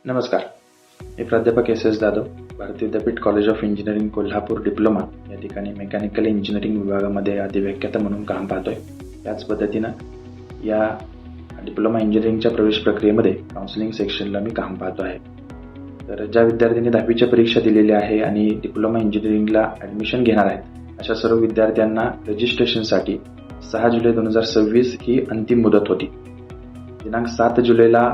नमस्कार. मी प्राध्यापक एस जाधव, भारतीय विद्यापीठ college of engineering Kolhapur diploma या ठिकाणी मेकॅनिकल इंजिनिअरिंग विभागामध्ये अधिव्याख्याता म्हणून काम पाहतोय. त्याच पद्धतीनं या डिप्लोमा इंजिनिअरिंगच्या प्रवेश प्रक्रियेमध्ये काउन्सिलिंग सेक्शनला मी काम पाहतो आहे. तर ज्या विद्यार्थ्यांनी 10वीच्या परीक्षा दिलेल्या आहे आणि डिप्लोमा इंजिनिअरिंगला ॲडमिशन घेणार आहेत अशा सर्व विद्यार्थ्यांना रजिस्ट्रेशनसाठी 6 जुलै 2026 ही अंतिम मुदत होती. दिनांक 7 जुलैला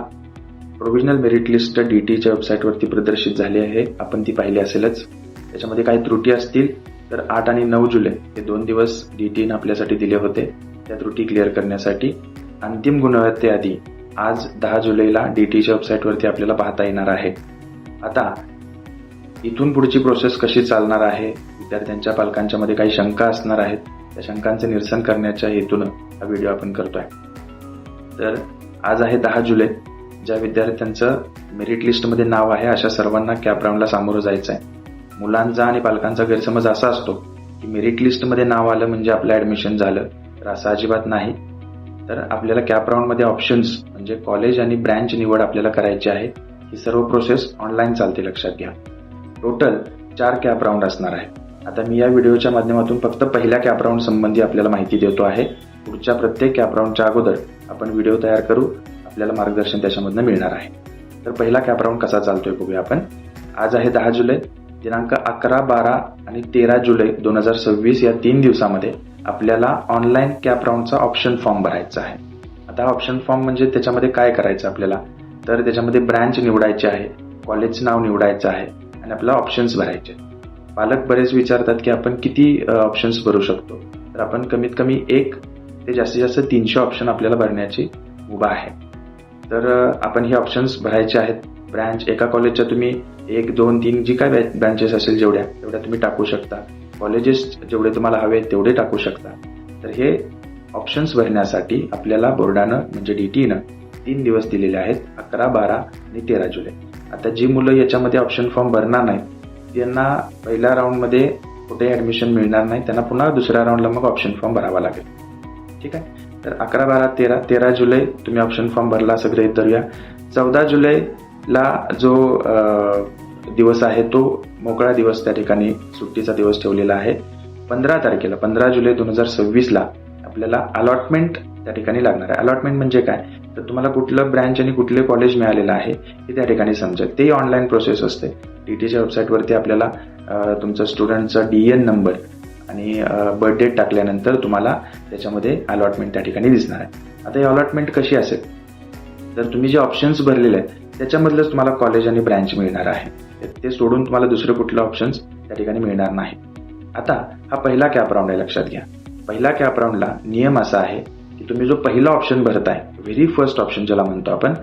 प्रोव्हिजनल मेरिट लिस्ट DTच्या वेबसाईटवरती प्रदर्शित झाली आहे. आपण ती पाहिली असेलच. त्याच्यामध्ये काही त्रुटी असतील तर 8 आणि 9 जुलै हे 2 दिवस DTने आपल्यासाठी दिले होते. त्या त्रुटी क्लिअर करण्यासाठी अंतिम गुणवत्तेआधी आज 10 जुलैला DTच्या वेबसाईटवरती आपल्याला पाहता येणार आहे. आता इथून पुढची प्रोसेस कशी चालणार आहे, विद्यार्थ्यांच्या पालकांच्या मध्ये काही शंका असणार आहेत, त्या शंकांचे निरसन करण्याच्या हेतून हा व्हिडिओ आपण करतोय. तर आज आहे 10 जुलै. ज्या विद्यार्थ्यांचं मेरिट लिस्टमध्ये नाव आहे अशा सर्वांना कॅप राऊंडला सामोरं जायचं आहे. मुलांचा आणि पालकांचा गैरसमज असा असतो की मेरिट लिस्टमध्ये नाव आलं म्हणजे आपलं ॲडमिशन झालं, तर असं अजिबात नाही. तर आपल्याला कॅप राऊंडमध्ये ऑप्शन्स म्हणजे कॉलेज आणि ब्रँच निवड आपल्याला करायची आहे. ही सर्व प्रोसेस ऑनलाईन चालते, लक्षात घ्या. टोटल 4 कॅप राऊंड असणार आहे. आता मी या व्हिडिओच्या माध्यमातून फक्त पहिल्या कॅप राऊंड संबंधी आपल्याला माहिती देतो आहे. पुढच्या प्रत्येक कॅप राऊंडच्या अगोदर आपण व्हिडिओ तयार करू, आपल्याला मार्गदर्शन त्याच्यामधनं मिळणार आहे. तर पहिला कॅप राऊंड कसा चालतोय बघूया आपण. आज आहे 10 जुलै. दिनांक 11, 12 आणि 13 जुलै 2026 या 3 दिवसामध्ये आपल्याला ऑनलाईन कॅप राऊंडचा ऑप्शन फॉर्म भरायचा आहे. आता ऑप्शन फॉर्म म्हणजे त्याच्यामध्ये काय करायचं आपल्याला, तर त्याच्यामध्ये ब्रँच निवडायची आहे, कॉलेजचं नाव निवडायचं आहे आणि आपल्याला ऑप्शन्स भरायचे. पालक बरेच विचारतात की आपण किती ऑप्शन्स भरू शकतो. तर आपण कमीत कमी 1 ते जास्तीत जास्त 300 ऑप्शन आपल्याला भरण्याची मुभा आहे. तर आपण हे ऑप्शन्स भरायचे आहेत. ब्रँच एका कॉलेजच्या तुम्ही 1, 2, 3 जी काय ब्रँचेस असेल तेवढ्या तुम्ही टाकू शकता. कॉलेजेस जेवढे तुम्हाला हवे तेवढे टाकू शकता. तर हे ऑप्शन्स भरण्यासाठी आपल्याला बोर्डानं म्हणजे DTनं 3 दिवस दिलेले आहेत, 11, 12 आणि 13 जुलै. आता जी मुलं याच्यामध्ये ऑप्शन फॉर्म भरणार नाहीत त्यांना पहिल्या राऊंडमध्ये कुठेही ॲडमिशन मिळणार नाही. त्यांना पुन्हा दुसऱ्या राऊंडला मग ऑप्शन फॉर्म भरावा लागेल. ठीक आहे. तर 11, 12, 13 जुलै तुम्ही ऑप्शन फॉर्म भरला असं गृहीत धरूया. 14 जुलैला जो दिवस आहे तो मोकळा दिवस, त्या ठिकाणी सुट्टीचा दिवस ठेवलेला आहे. 15 जुलै 2026ला आपल्याला अलॉटमेंट त्या ठिकाणी लागणार आहे. अलॉटमेंट म्हणजे काय, तर तुम्हाला कुठलं ब्रँच आणि कुठले कॉलेज मिळालेलं आहे हे त्या ठिकाणी समजेल. ते ऑनलाईन प्रोसेस असते. DTच्या वेबसाईटवरती आपल्याला तुमचा स्टुडंटचा DN नंबर आणि बर्थ डेट टाकल्यानंतर तुम्हाला त्याच्यामध्ये अलॉटमेंट त्या ठिकाणी दिसणार आहे. आता ही अलॉटमेंट कशी असेल, तर तुम्ही जे ऑप्शन्स भरलेले आहेत त्याच्यामधलंच तुम्हाला कॉलेज आणि ब्रँच मिळणार आहे. ते सोडून तुम्हाला दुसरे कुठले ऑप्शन्स त्या ठिकाणी मिळणार नाही. आता हा पहिला कॅप राऊंड आहे, लक्षात घ्या. पहिल्या कॅप राऊंडला नियम असा आहे की तुम्ही जो पहिला ऑप्शन भरताय, व्हेरी फर्स्ट ऑप्शन ज्याला म्हणतो आपण,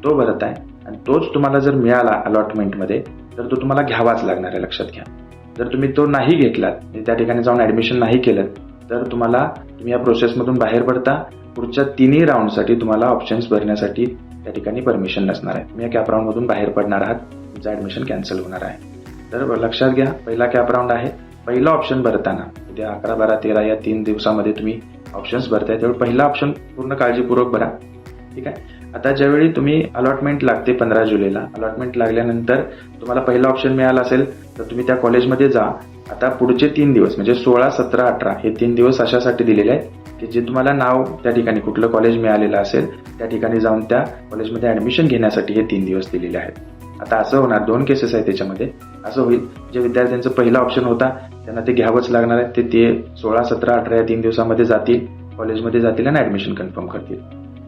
तो भरताय आणि तोच तुम्हाला जर मिळाला अलॉटमेंटमध्ये तर तो तुम्हाला घ्यावाच लागणार आहे, लक्षात घ्या. जर तुम्ही तो नाही घेतलात, त्या ठिकाणी जाऊन ॲडमिशन नाही केलं, तर तुम्ही या प्रोसेसमधून बाहेर पडता. पुढच्या 3ही राऊंडसाठी तुम्हाला ऑप्शन्स भरण्यासाठी त्या ठिकाणी परमिशन नसणार आहे. तुम्ही या कॅप राऊंडमधून बाहेर पडणार आहात, तुमचं ॲडमिशन कॅन्सल होणार आहे. तर लक्षात घ्या, पहिला कॅप राऊंड आहे. पहिला ऑप्शन भरताना उद्या 11, 12, 13 या 3 दिवसामध्ये तुम्ही ऑप्शन्स भरताय, त्यावेळी पहिला ऑप्शन पूर्ण काळजीपूर्वक भरा. ठीक आहे. आता ज्यावेळी तुम्ही अलॉटमेंट लागते 15 जुलैला, अलॉटमेंट लागल्यानंतर तुम्हाला पहिला ऑप्शन मिळाला असेल तर तुम्ही त्या कॉलेजमध्ये जा. आता पुढचे 3 दिवस म्हणजे 16, 17, 18 हे 3 दिवस अशासाठी दिलेले आहेत की जे तुम्हाला नाव त्या ठिकाणी कुठलं कॉलेज मिळालेलं असेल त्या ठिकाणी जाऊन त्या कॉलेजमध्ये ॲडमिशन घेण्यासाठी हे 3 दिवस दिलेले आहेत. आता असं होणार, 2 केसेस आहेत त्याच्यामध्ये. असं होईल, जे विद्यार्थ्यांचं पहिला ऑप्शन होता त्यांना ते घ्यावंच लागणार आहे. ते 16, 17, 18 या 3 दिवसामध्ये जातील, कॉलेजमध्ये जातील आणि ॲडमिशन कन्फर्म करतील.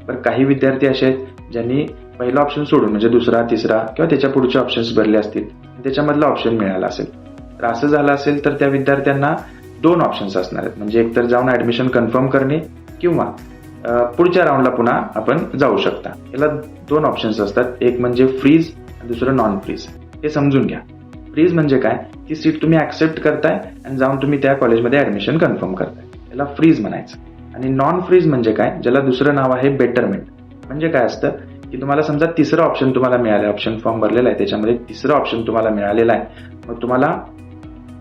पण काही विद्यार्थी असे आहेत ज्यांनी पहिला ऑप्शन सोडून म्हणजे दुसरा, तिसरा किंवा त्याच्या पुढचे ऑप्शन्स भरले असतील, त्याच्यामधला ऑप्शन मिळाला असेल. तर असं झालं असेल तर त्या विद्यार्थ्यांना 2 ऑप्शन्स असणार आहेत. म्हणजे एकतर जाऊन ॲडमिशन कन्फर्म करणे किंवा पुढच्या राऊंडला पुन्हा आपण जाऊ शकता. याला 2 ऑप्शन्स असतात. एक म्हणजे फ्रीज आणि दुसरं नॉन फ्रीज. हे समजून घ्या. फ्रीज म्हणजे काय, ती सीट तुम्ही ऍक्सेप्ट करताय आणि जाऊन तुम्ही त्या कॉलेजमध्ये ॲडमिशन कन्फर्म करताय, याला फ्रीज म्हणायचं. आणि नॉन फ्रीज म्हणजे काय, ज्याला दुसरं नाव आहे बेटरमेंट. म्हणजे काय असतं की तुम्हाला समजा तिसरं ऑप्शन तुम्हाला मिळालं, ऑप्शन फॉर्म भरलेला आहे त्याच्यामध्ये तिसरं ऑप्शन तुम्हाला मिळालेलं आहे, मग तुम्हाला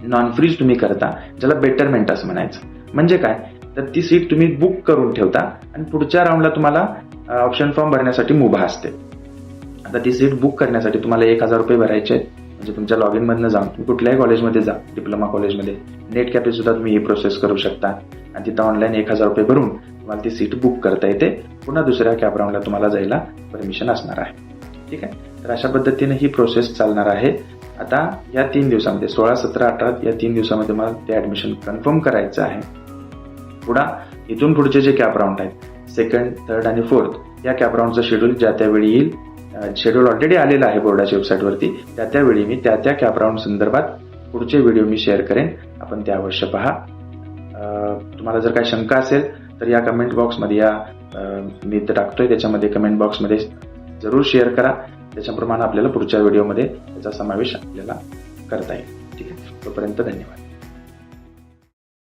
नॉन फ्रीज तुम्ही करता, ज्याला बेटरमेंट असं म्हणायचं. म्हणजे काय, तर ती सीट तुम्ही बुक करून ठेवता आणि पुढच्या राऊंडला तुम्हाला ऑप्शन फॉर्म भरण्यासाठी मुभा असते. आता ती सीट बुक करण्यासाठी तुम्हाला 1,000 रुपये भरायचे आहेत. म्हणजे तुमच्या लॉग इनमधनं जाऊन तुम्ही कुठल्याही कॉलेजमध्ये जा, डिप्लोमा कॉलेजमध्ये नेट कॅफे सुद्धा तुम्ही ही प्रोसेस करू शकता आणि तिथं ऑनलाईन 1,000 रुपये भरून तुम्हाला ती सीट बुक करता येते. पुन्हा दुसऱ्या कॅप राऊंडला तुम्हाला जायला परमिशन असणार आहे. ठीक आहे, तर अशा पद्धतीने ही प्रोसेस चालणार आहे. आता या 3 दिवसामध्ये 16, 17, 18 या 3 दिवसामध्ये मला ते ऍडमिशन कन्फर्म करायचं आहे. इथून पुढचे जे कॅप राऊंड आहेत, सेकंड, थर्ड आणि फोर्थ, या कॅप राऊंडचं शेड्यूल ज्या त्यावेळी येईल, शेड्यूल ऑलरेडी आलेलं आहे बोर्डाच्या वेबसाईटवरती, त्यावेळी मी त्या त्या राऊंड संदर्भात पुढचे व्हिडिओ मी शेअर करेन. आपण ते अवश्य पहा. तुम्हाला जर काही शंका असेल तर या कमेंट बॉक्समध्ये, मी टाकतोय त्याच्यामध्ये कमेंट बॉक्समध्ये जरूर शेअर करा. त्याच्याप्रमाणे आपल्याला पुढच्या व्हिडिओमध्ये त्याचा समावेश आपल्याला करता येईल. ठीक आहे, तोपर्यंत धन्यवाद.